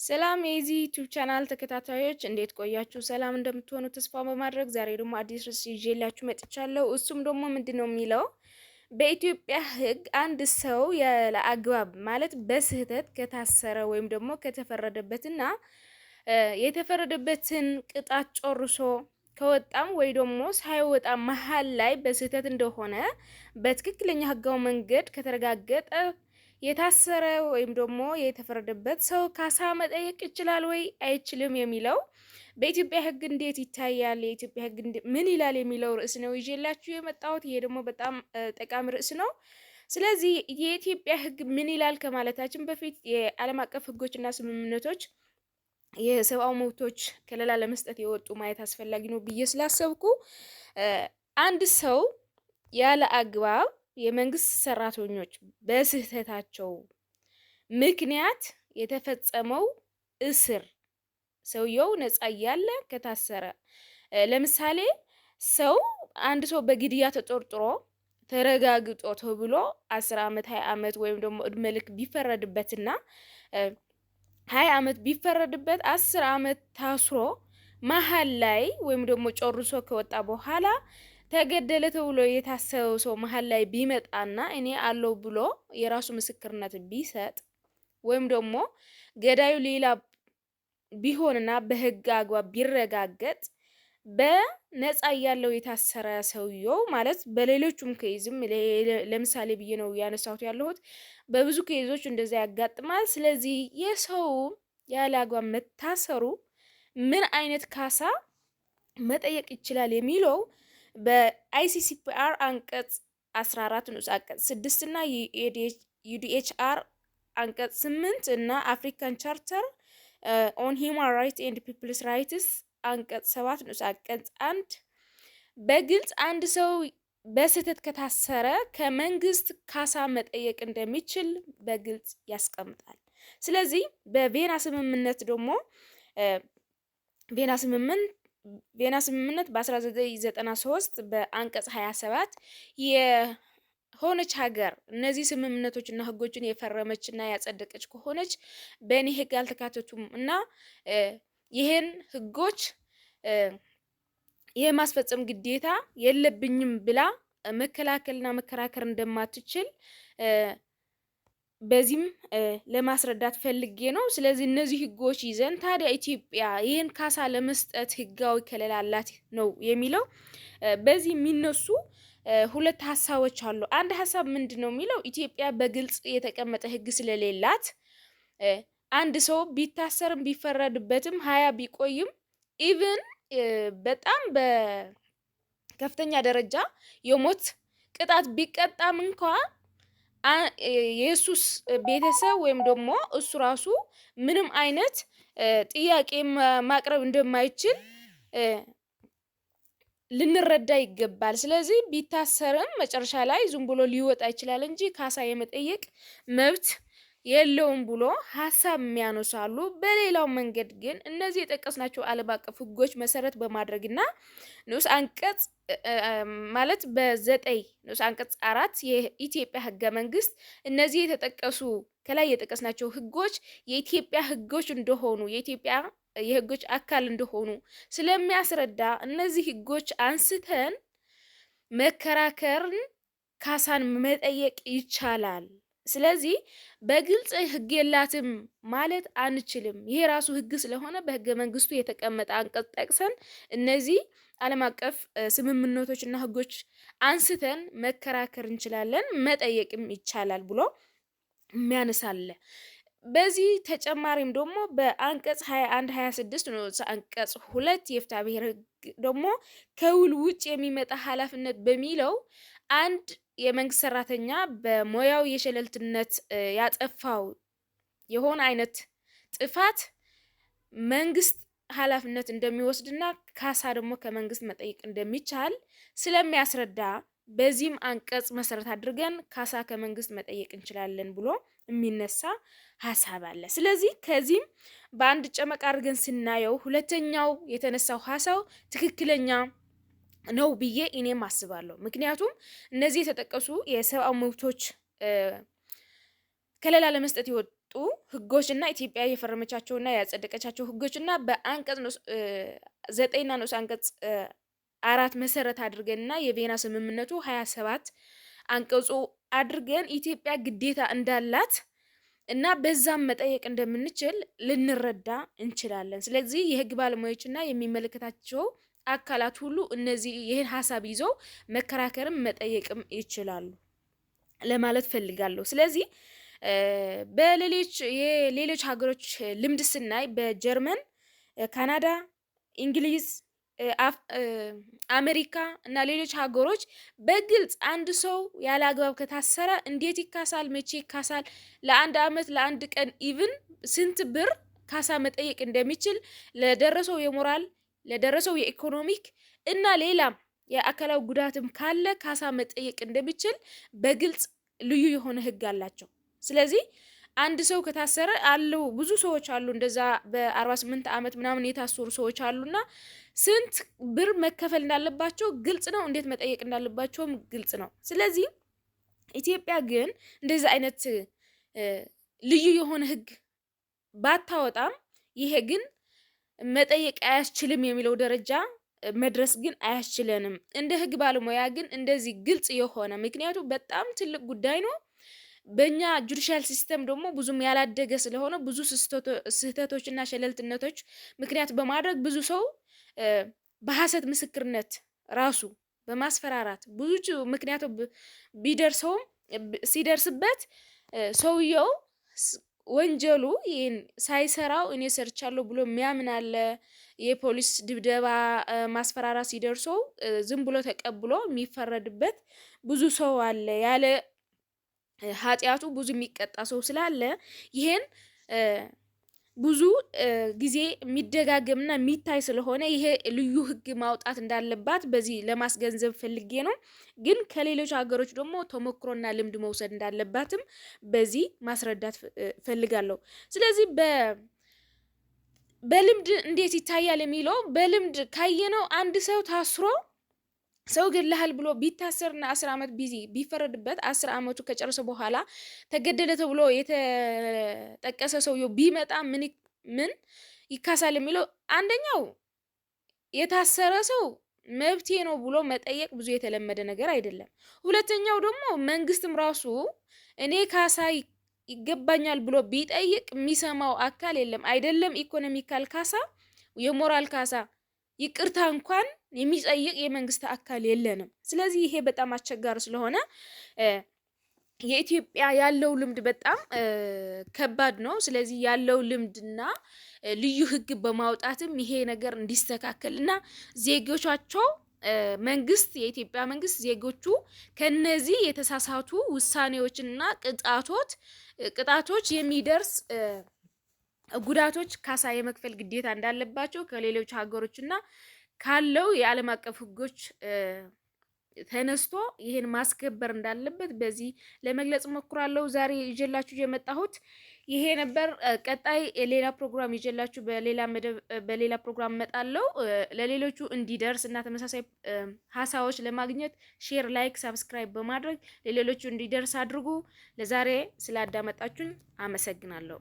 ሰላም የዚህ ዩቲዩብ ቻናል ተከታታዮች እንዴት ቆያችሁ? ሰላም እንደምትሆኑ ተስፋ በማድረግ ዛሬ ደግሞ አዲስ ርዕስ ይዤላችሁ መጥቻለሁ። እሱም ደግሞ ምንድነው የሚለው በኢትዮጵያ ሕግ አንድ ሰው ያለ አግባብ ማለት በስህተት ከታሰረ ወይም ደግሞ ከተፈረደበትና የተፈረደበትን ቅጣት ጨርሶ ከወጣም ወይ ደግሞ ሳይወጣ መሃል ላይ በስህተት እንደሆነ በትክክለኛ ሕጋዊ መንገድ ከተረጋገጠ የታሰረ ወይም ደግሞ የተፈረደበት ሰው ካሳ መጠየቅ ይችላል ወይ አይችልም የሚለው በኢትዮጵያ ሕግ እንዴት ይታያል፣ የኢትዮጵያ ሕግ ምን ይላል የሚለው ርዕስ ነው ይዤላችሁ የመጣሁት። ይሄ ደግሞ በጣም ጠቃሚ ርዕስ ነው። ስለዚህ የኢትዮጵያ ሕግ ምን ይላል ከማለታችን በፊት የዓለም አቀፍ ሕጎችና ስምምነቶች የሰብአዊ መብቶች ከለላ ለመስጠት የወጡ ማየት አስፈላጊ ነው ብዬ ስላሰብኩ አንድ ሰው ያለ አግባብ የመንግስት ሰራተኞች በስህተታቸው ምክንያት የተፈጸመው እስር ሰውየው ነፃ እያለ ከታሰረ፣ ለምሳሌ አንድ ሰው በግድያ ተጠርጥሮ ተረጋግጦ ተብሎ 10 ዓመት 20 ዓመት ወይም ደግሞ እድሜ ልክ ቢፈረድበትና 20 ዓመት ቢፈረድበት 10 ዓመት ታስሮ መሃል ላይ ወይም ደግሞ ጨርሶ ከወጣ በኋላ ተገደለ ተብሎ የታሰበው ሰው መሃል ላይ ቢመጣና እኔ አለው ብሎ የራሱ ምስክርነት ቢሰጥ ወይም ደግሞ ገዳዩ ሌላ ቢሆንና በህግ አግባብ ቢረጋገጥ በነፃ ያለው የታሰረ ሰውየው ማለት በሌሎችም ኬዝም ለምሳሌ ብዬ ነው ያነሳሁት ያለሁት በብዙ ኬዞች እንደዛ ያጋጥማል። ስለዚህ የሰው ያለ አግባብ መታሰሩ ምን አይነት ካሳ መጠየቅ ይችላል የሚለው በአይሲሲፒአር አንቀጽ 14 ንዑስ አንቀጽ 6 እና ዩዲኤችአር አንቀጽ 8 እና አፍሪካን ቻርተር ኦን ሂውማን ራይትስ ኤንድ ፒፕልስ ራይትስ አንቀጽ 7 ንዑስ አንቀጽ 1 በግልጽ አንድ ሰው በስህተት ከታሰረ ከመንግስት ካሳ መጠየቅ እንደሚችል በግልጽ ያስቀምጣል። ስለዚህ በቬና ስምምነት ደግሞ ቬና ስምምነት በ1993 በአንቀጽ 27 የሆነች ሀገር እነዚህ ስምምነቶችና ህጎችን የፈረመችና ያጸደቀች ከሆነች በእኔ ህግ አልተካተቱም እና ይህን ህጎች የማስፈጸም ግዴታ የለብኝም ብላ መከላከልና መከራከር እንደማትችል በዚህም ለማስረዳት ፈልጌ ነው። ስለዚህ እነዚህ ህጎች ይዘን ታዲያ ኢትዮጵያ ይህን ካሳ ለመስጠት ህጋዊ ከለላ አላት ነው የሚለው። በዚህ የሚነሱ ሁለት ሀሳቦች አሉ። አንድ ሀሳብ ምንድን ነው የሚለው ኢትዮጵያ በግልጽ የተቀመጠ ህግ ስለሌላት አንድ ሰው ቢታሰርም ቢፈረድበትም 20 ቢቆይም ኢቭን በጣም በከፍተኛ ደረጃ የሞት ቅጣት ቢቀጣም እንኳ የኢየሱስ ቤተሰብ ወይም ደግሞ እሱ ራሱ ምንም አይነት ጥያቄ ማቅረብ እንደማይችል ልንረዳ ይገባል። ስለዚህ ቢታሰርም መጨረሻ ላይ ዝም ብሎ ሊወጣ ይችላል እንጂ ካሳ የመጠየቅ መብት የለውም ብሎ ሀሳብ የሚያነሳሉ። በሌላው መንገድ ግን እነዚህ የጠቀስናቸው ዓለም አቀፍ ህጎች መሰረት በማድረግና ንዑስ አንቀጽ ማለት በ9 ንዑስ አንቀጽ 4 የኢትዮጵያ ህገ መንግስት እነዚህ የተጠቀሱ ከላይ የጠቀስናቸው ህጎች የኢትዮጵያ ህጎች እንደሆኑ የኢትዮጵያ የህጎች አካል እንደሆኑ ስለሚያስረዳ እነዚህ ህጎች አንስተን መከራከርን ካሳን መጠየቅ ይቻላል። ስለዚህ በግልጽ ህግ የላትም ማለት አንችልም። ይሄ ራሱ ህግ ስለሆነ በህገ መንግስቱ የተቀመጠ አንቀጽ ጠቅሰን እነዚህ ዓለም አቀፍ ስምምነቶችና ህጎች አንስተን መከራከር እንችላለን፣ መጠየቅም ይቻላል ብሎ የሚያነሳለ። በዚህ ተጨማሪም ደግሞ በአንቀጽ 21 26 ነው አንቀጽ 2 የፍትሐ ብሔር ህግ ደግሞ ከውል ውጭ የሚመጣ ኃላፊነት በሚለው አንድ የመንግስት ሰራተኛ በሙያው የሸለልትነት ያጠፋው የሆነ አይነት ጥፋት መንግስት ኃላፊነት እንደሚወስድና ካሳ ደግሞ ከመንግስት መጠየቅ እንደሚቻል ስለሚያስረዳ በዚህም አንቀጽ መሰረት አድርገን ካሳ ከመንግስት መጠየቅ እንችላለን ብሎ የሚነሳ ሐሳብ አለ። ስለዚህ ከዚህም በአንድ ጨመቅ አድርገን ስናየው ሁለተኛው የተነሳው ሐሳብ ትክክለኛ ነው ብዬ እኔም አስባለሁ። ምክንያቱም እነዚህ የተጠቀሱ የሰብአዊ መብቶች ከለላ ለመስጠት የወጡ ህጎችና ኢትዮጵያ የፈረመቻቸውና ያጸደቀቻቸው ህጎችና በአንቀጽ 9 ንዑስ አንቀጽ 4 መሰረት አድርገንና የቬና ስምምነቱ 27 አንቀጹ አድርገን ኢትዮጵያ ግዴታ እንዳላት እና በዛም መጠየቅ እንደምንችል ልንረዳ እንችላለን። ስለዚህ የህግ ባለሙያዎችና የሚመለከታቸው አካላት ሁሉ እነዚህ ይህን ሐሳብ ይዞ መከራከርም መጠየቅም ይችላሉ ለማለት ፈልጋለሁ። ስለዚህ በሌሎች ሀገሮች ልምድ ስናይ በጀርመን፣ ካናዳ፣ እንግሊዝ፣ አሜሪካ እና ሌሎች ሀገሮች በግልጽ አንድ ሰው ያለ አግባብ ከታሰረ እንዴት ይካሳል፣ መቼ ይካሳል፣ ለአንድ አመት፣ ለአንድ ቀን ኢቭን ስንት ብር ካሳ መጠየቅ እንደሚችል ለደረሰው የሞራል ለደረሰው የኢኮኖሚክ እና ሌላም የአካላዊ ጉዳትም ካለ ካሳ መጠየቅ እንደሚችል በግልጽ ልዩ የሆነ ህግ አላቸው። ስለዚህ አንድ ሰው ከታሰረ አለው ብዙ ሰዎች አሉ እንደዛ በ48 አመት ምናምን የታሰሩ ሰዎች አሉና ስንት ብር መከፈል እንዳለባቸው ግልጽ ነው፣ እንዴት መጠየቅ እንዳለባቸውም ግልጽ ነው። ስለዚህ ኢትዮጵያ ግን እንደዛ አይነት ልዩ የሆነ ህግ ባታወጣም ይሄ ግን መጠየቅ አያስችልም የሚለው ደረጃ መድረስ ግን አያስችለንም። እንደ ህግ ባለሙያ ግን እንደዚህ ግልጽ የሆነ ምክንያቱም በጣም ትልቅ ጉዳይ ነው። በእኛ ጁዲሻል ሲስተም ደግሞ ብዙም ያላደገ ስለሆነ ብዙ ስህተቶችና ሸለልትነቶች ምክንያት በማድረግ ብዙ ሰው በሐሰት ምስክርነት ራሱ በማስፈራራት ብዙ ምክንያቱ ቢደርሰውም ሲደርስበት ሰውየው ወንጀሉ ይሄን ሳይሰራው እኔ ሰርቻለሁ ብሎ የሚያምን አለ። የፖሊስ ድብደባ ማስፈራራት ሲደርሰው ዝም ብሎ ተቀብሎ የሚፈረድበት ብዙ ሰው አለ። ያለ ኃጢያቱ ብዙ የሚቀጣ ሰው ስላለ ይሄን ብዙ ጊዜ የሚደጋገምና የሚታይ ስለሆነ ይሄ ልዩ ህግ ማውጣት እንዳለባት በዚህ ለማስገንዘብ ፈልጌ ነው። ግን ከሌሎች ሀገሮች ደግሞ ተሞክሮና ልምድ መውሰድ እንዳለባትም በዚህ ማስረዳት ፈልጋለሁ። ስለዚህ በልምድ እንዴት ይታያል የሚለው በልምድ ካየነው አንድ ሰው ታስሮ ሰው ገለሃል ብሎ ቢታሰርና 10 አመት ቢፈረድበት 10 አመቱ ከጨረሰ በኋላ ተገደለ ተብሎ የተጠቀሰ ሰውየው ቢመጣ ምን ይካሳል የሚለው አንደኛው የታሰረ ሰው መብቴ ነው ብሎ መጠየቅ ብዙ የተለመደ ነገር አይደለም። ሁለተኛው ደግሞ መንግስትም ራሱ እኔ ካሳ ይገባኛል ብሎ ቢጠይቅ የሚሰማው አካል የለም። አይደለም ኢኮኖሚካል ካሳ፣ የሞራል ካሳ ይቅርታ እንኳን የሚጠይቅ የመንግስት አካል የለንም። ስለዚህ ይሄ በጣም አስቸጋሪ ስለሆነ የኢትዮጵያ ያለው ልምድ በጣም ከባድ ነው። ስለዚህ ያለው ልምድና ልዩ ህግ በማውጣትም ይሄ ነገር እንዲስተካከልና ዜጎቻቸው መንግስት የኢትዮጵያ መንግስት ዜጎቹ ከነዚህ የተሳሳቱ ውሳኔዎችና ቅጣቶች የሚደርስ ጉዳቶች ካሳ የመክፈል ግዴታ እንዳለባቸው ከሌሎች ሀገሮችና ካለው የዓለም አቀፍ ህጎች ተነስቶ ይሄን ማስከበር እንዳለበት በዚህ ለመግለጽ ሞክራለሁ። ዛሬ ይዤላችሁ የመጣሁት ይሄ ነበር። ቀጣይ ሌላ ፕሮግራም ይዤላችሁ በሌላ ፕሮግራም መጣለው። ለሌሎቹ እንዲደርስ እና ተመሳሳይ ሀሳቦች ለማግኘት ሼር፣ ላይክ፣ ሰብስክራይብ በማድረግ ለሌሎቹ እንዲደርስ አድርጉ። ለዛሬ ስላዳመጣችሁኝ አመሰግናለሁ።